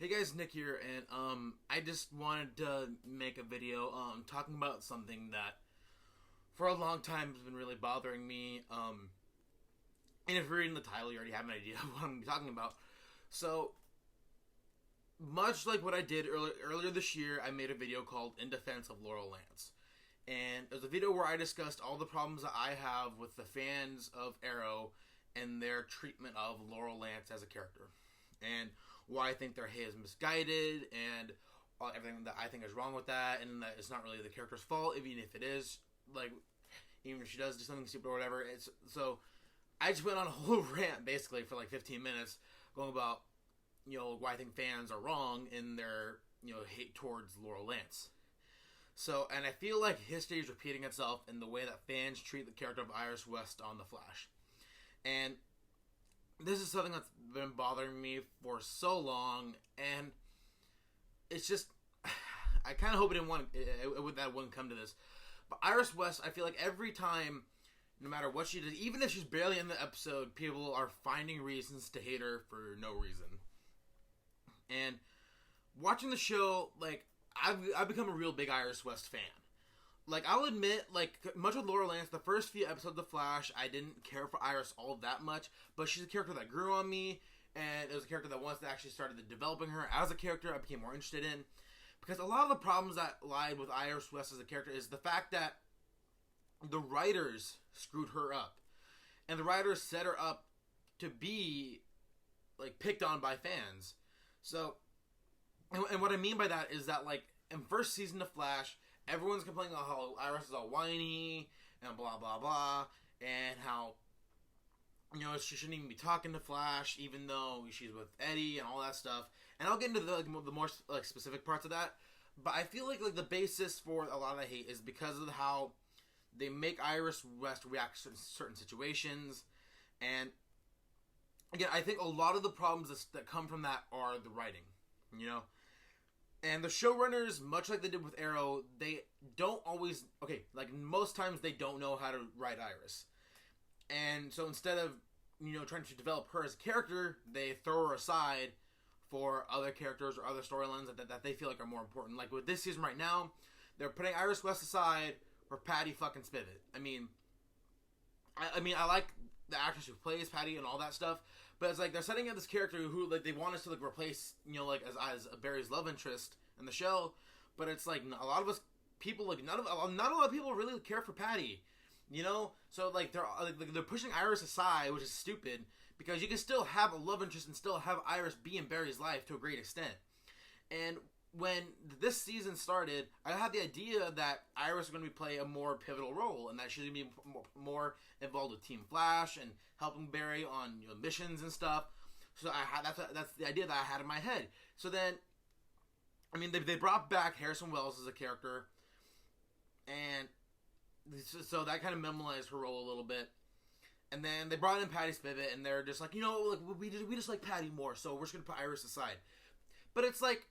Hey guys, Nick here, and I just wanted to make a video talking about something that for a long time has been really bothering me. And if you're reading the title, you already have an idea of what I'm going to be talking about. So, much like what I did earlier this year, I made a video called "In Defense of Laurel Lance," and it was a video where I discussed all the problems that I have with the fans of Arrow and their treatment of Laurel Lance as a character, and why I think their hate is misguided, and everything that I think is wrong with that, and that it's not really the character's fault, even if it is, like, even if she does do something stupid or whatever. So I just went on a whole rant, basically, for like 15 minutes, going about, why I think fans are wrong in their, hate towards Laurel Lance. So, and I feel like history is repeating itself in the way that fans treat the character of Iris West on The Flash. And this is something that's been bothering me for so long, and it's just, I kind of hope that wouldn't come to this. But Iris West, I feel like every time, no matter what she does, even if she's barely in the episode, people are finding reasons to hate her for no reason. And watching the show, like, I've become a real big Iris West fan. Like, I'll admit, like, much with Laurel Lance, the first few episodes of The Flash, I didn't care for Iris all that much, but she's a character that grew on me, and it was a character that once they actually started developing her as a character, I became more interested in. Because a lot of the problems that lied with Iris West as a character is the fact that the writers screwed her up. And the writers set her up to be, like, picked on by fans. So, and what I mean by that is that, like, in first season of Flash, everyone's complaining about how Iris is all whiny and blah blah blah, and how she shouldn't even be talking to Flash, even though she's with Eddie and all that stuff. And I'll get into the more like specific parts of that. But I feel like the basis for a lot of the hate is because of how they make Iris West react to certain situations. And again, I think a lot of the problems that come from that are the writing, And the showrunners, much like they did with Arrow, they don't always... Okay, like, most times they don't know how to write Iris. And so instead of, trying to develop her as a character, they throw her aside for other characters or other storylines that they feel like are more important. Like, with this season right now, they're putting Iris West aside for Patty fucking Spivot. I mean, I like the actress who plays Patty and all that stuff, but it's like they're setting up this character who, like, they want us to, like, replace, as Barry's love interest in the show, but it's like a lot of us people, like, not a lot of people really care for Patty, so like they're pushing Iris aside, which is stupid, because you can still have a love interest and still have Iris be in Barry's life to a great extent. And when this season started, I had the idea that Iris was going to play a more pivotal role, and that she's going to be more involved with Team Flash and helping Barry on missions and stuff. So that's the idea that I had in my head. So then, I mean, they brought back Harrison Wells as a character, and so that kind of minimalized her role a little bit. And then they brought in Patty Spivot, and they're just like, we just like Patty more, so we're just going to put Iris aside. But it's like,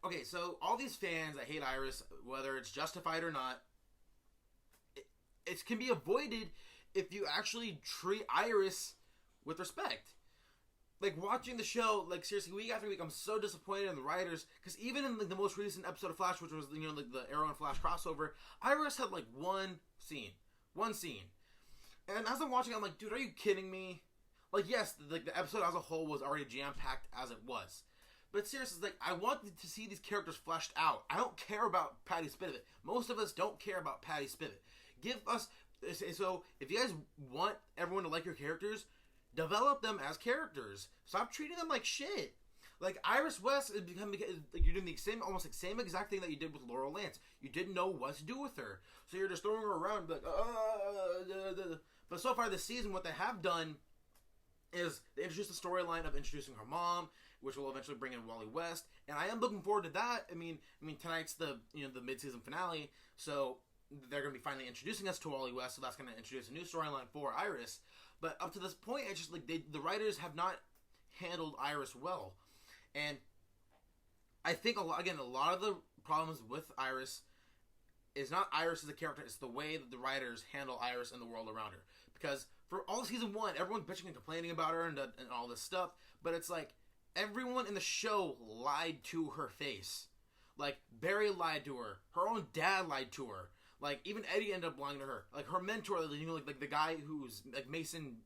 okay, so all these fans that hate Iris, whether it's justified or not, it can be avoided if you actually treat Iris with respect. Like, watching the show, like, seriously, week after week, I'm so disappointed in the writers, because even in, like, the most recent episode of Flash, which was, like, the Arrow and Flash crossover, Iris had, like, one scene. And as I'm watching, I'm like, dude, are you kidding me? Like, yes, the episode as a whole was already jam-packed as it was. But seriously, it's like, I want to see these characters fleshed out. I don't care about Patty Spivot. Most of us don't care about Patty Spivot. So, if you guys want everyone to like your characters, develop them as characters. Stop treating them like shit. Like, Iris West is you're doing the same exact thing that you did with Laurel Lance. You didn't know what to do with her, so you're just throwing her around like, But so far this season, what they have done is they introduced the storyline of introducing her mom, which will eventually bring in Wally West, and I am looking forward to that. I mean, tonight's the mid-season finale, so they're going to be finally introducing us to Wally West, so that's going to introduce a new storyline for Iris. But up to this point, it's just like the writers have not handled Iris well. And I think, a lot of the problems with Iris is not Iris as a character, it's the way that the writers handle Iris and the world around her. Because for all of season one, everyone's bitching and complaining about her and all this stuff, but it's like, everyone in the show lied to her face. Like, Barry lied to her. Her own dad lied to her. Like, even Eddie ended up lying to her. Like, her mentor, you know, like the guy who's, like, Mason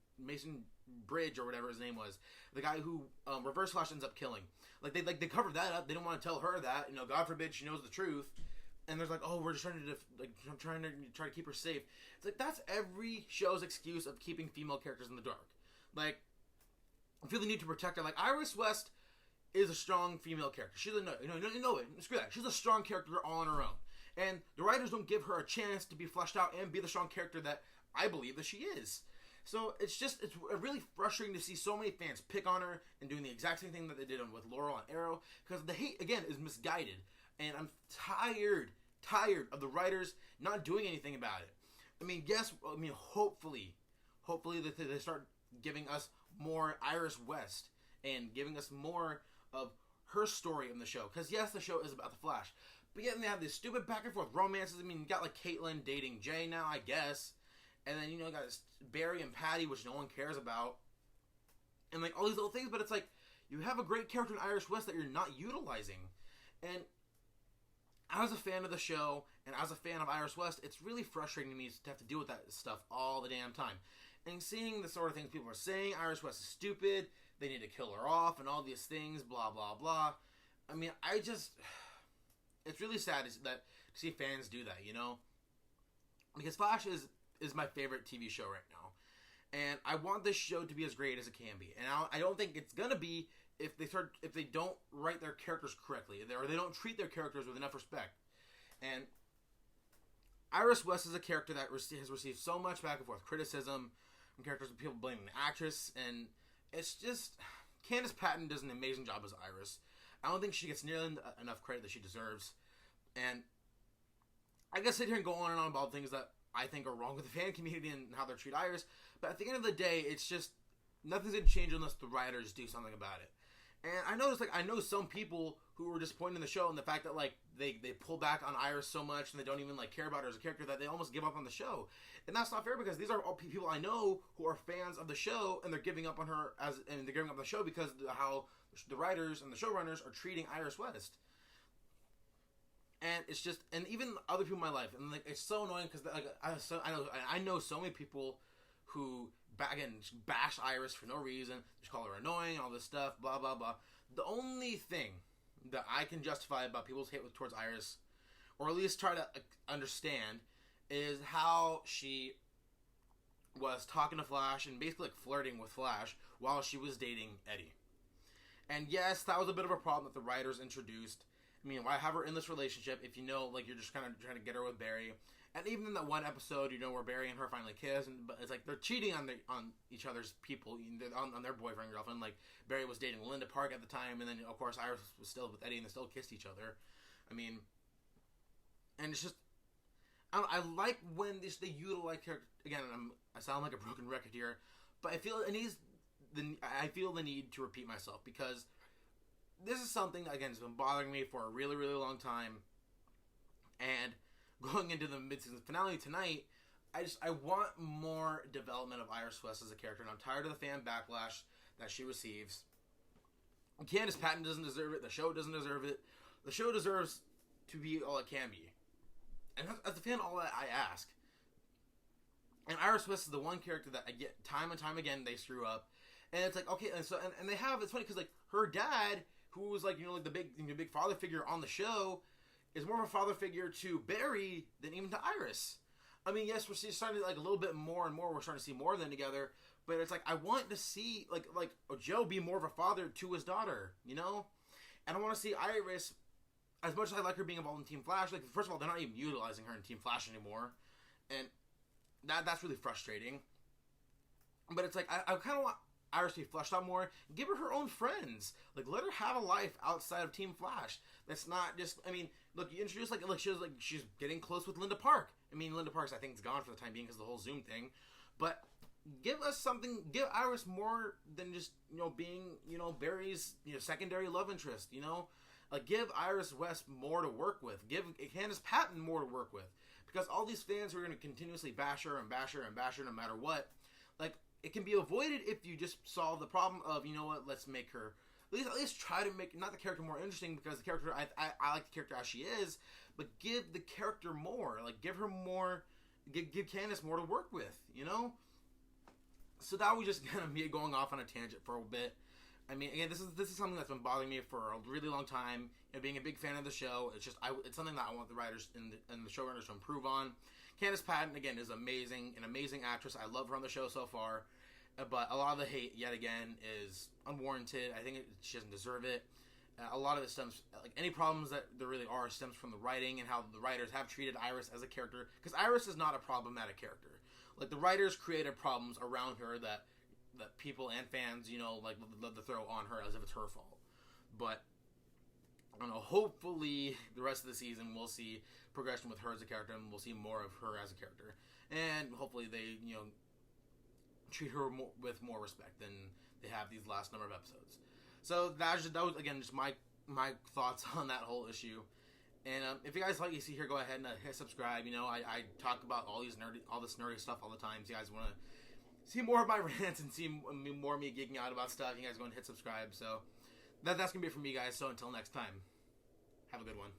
Bridge, or whatever his name was. The guy who Reverse Flash ends up killing. Like, they covered that up. They didn't want to tell her that. You know, God forbid she knows the truth. And there's like, oh, we're just trying to keep her safe. It's like, that's every show's excuse of keeping female characters in the dark. Like, I feel the need to protect her. Like, Iris West is a strong female character. She's screw that. She's a strong character all on her own. And the writers don't give her a chance to be fleshed out and be the strong character that I believe that she is. So it's really frustrating to see so many fans pick on her and doing the exact same thing that they did with Laurel on Arrow, because the hate, again, is misguided. And I'm tired of the writers not doing anything about it. I mean, hopefully that they start giving us more Iris West and giving us more of her story in the show. Because yes, the show is about the Flash, but yet they have these stupid back and forth romances. I mean, you got like Caitlin dating Jay now, I guess, and then you got Barry and Patty, which no one cares about, and like all these little things. But it's like, you have a great character in Iris West that you're not utilizing. And as a fan of the show and as a fan of Iris West, it's really frustrating to me to have to deal with that stuff all the damn time. And seeing the sort of things people are saying, Iris West is stupid, they need to kill her off, and all these things, blah, blah, blah. I mean, it's really sad to see fans do that, you know? Because Flash is my favorite TV show right now. And I want this show to be as great as it can be. And I don't think it's going to be if they don't write their characters correctly, or they don't treat their characters with enough respect. And Iris West is a character that has received so much back and forth criticism from characters, people blaming the actress, and it's just, Candace Patton does an amazing job as Iris. I don't think she gets nearly enough credit that she deserves. And I guess sit here and go on and on about things that I think are wrong with the fan community and how they treat Iris, but at the end of the day, it's just, nothing's going to change unless the writers do something about it. And I know some people who were disappointed in the show and the fact that, like, they pull back on Iris so much and they don't even, like, care about her as a character that they almost give up on the show. And that's not fair, because these are all people I know who are fans of the show, and they're giving up on her they're giving up on the show because of how the writers and the showrunners are treating Iris West. And it's just, and even other people in my life, and like, it's so annoying because like, I know so many people who bash Iris for no reason, just call her annoying, all this stuff, blah blah blah. The only thing that I can justify about people's hate towards Iris, or at least try to understand, is how she was talking to Flash and basically like flirting with Flash while she was dating Eddie. And yes, that was a bit of a problem that the writers introduced. I mean, why have her in this relationship if you know, like, you're just kind of trying to get her with Barry? And even in that one episode, where Barry and her finally kiss, but it's like they're cheating on each other's people, on their boyfriend and girlfriend. Like, Barry was dating Linda Park at the time, and then, of course, Iris was still with Eddie, and they still kissed each other. I mean, and it's just, I like when they utilize character. Again, I sound like a broken record here, but I feel the need to repeat myself, because this is something that, again, has been bothering me for a really, really long time. And going into the mid-season finale tonight, I want more development of Iris West as a character, and I'm tired of the fan backlash that she receives. Candace Patton doesn't deserve it. The show doesn't deserve it. The show deserves to be all it can be. And as a fan, all that I ask. And Iris West is the one character that I get time and time again they screw up. And it's like, okay, and they have, it's funny because, like, her dad, who was like, like the big father figure on the show, is more of a father figure to Barry than even to Iris. I mean, yes, we're starting to, like, a little bit more and more, we're starting to see more of them together, but it's like, I want to see, like Joe be more of a father to his daughter, And I want to see Iris, as much as I like her being involved in Team Flash, like, first of all, they're not even utilizing her in Team Flash anymore, and that's really frustrating. But it's like, I kind of want Iris to be fleshed out more. Give her own friends. Like, let her have a life outside of Team Flash. That's not just, I mean, look, you introduce, she's getting close with Linda Park. I mean, Linda Park's, I think, is gone for the time being because of the whole Zoom thing. But give us something, give Iris more than just, being, Barry's, secondary love interest, Like, give Iris West more to work with. Give Candace Patton more to work with. Because all these fans who are going to continuously bash her and bash her and bash her no matter what, like, it can be avoided if you just solve the problem of, let's make her at least try to make not the character more interesting, because the character I like the character as she is, but give the character more, like give her more, give Candace more to work with, you know. So that was just kind of me going off on a tangent for a bit. I mean, again, this is something that's been bothering me for a really long time. You know, being a big fan of the show, it's something that I want the writers and the showrunners to improve on. Candace Patton, again, is amazing, an amazing actress. I love her on the show so far, but a lot of the hate, yet again, is unwarranted. I think she doesn't deserve it. A lot of it stems, like any problems that there really are, stems from the writing and how the writers have treated Iris as a character. Because Iris is not a problematic character. Like, the writers created problems around her that people and fans, you know, like, love to throw on her as if it's her fault. But, I don't know, hopefully the rest of the season we'll see progression with her as a character, and we'll see more of her as a character. And hopefully they, you know, treat her with more respect than they have these last number of episodes. So that was again just my thoughts on that whole issue. And if you guys like what you see here, go ahead and hit subscribe. You know, I talk about all this nerdy stuff all the time. So you guys want to see more of my rants and see more of me geeking out about stuff, you guys go and hit subscribe. So that's gonna be it from me, guys. So until next time, have a good one.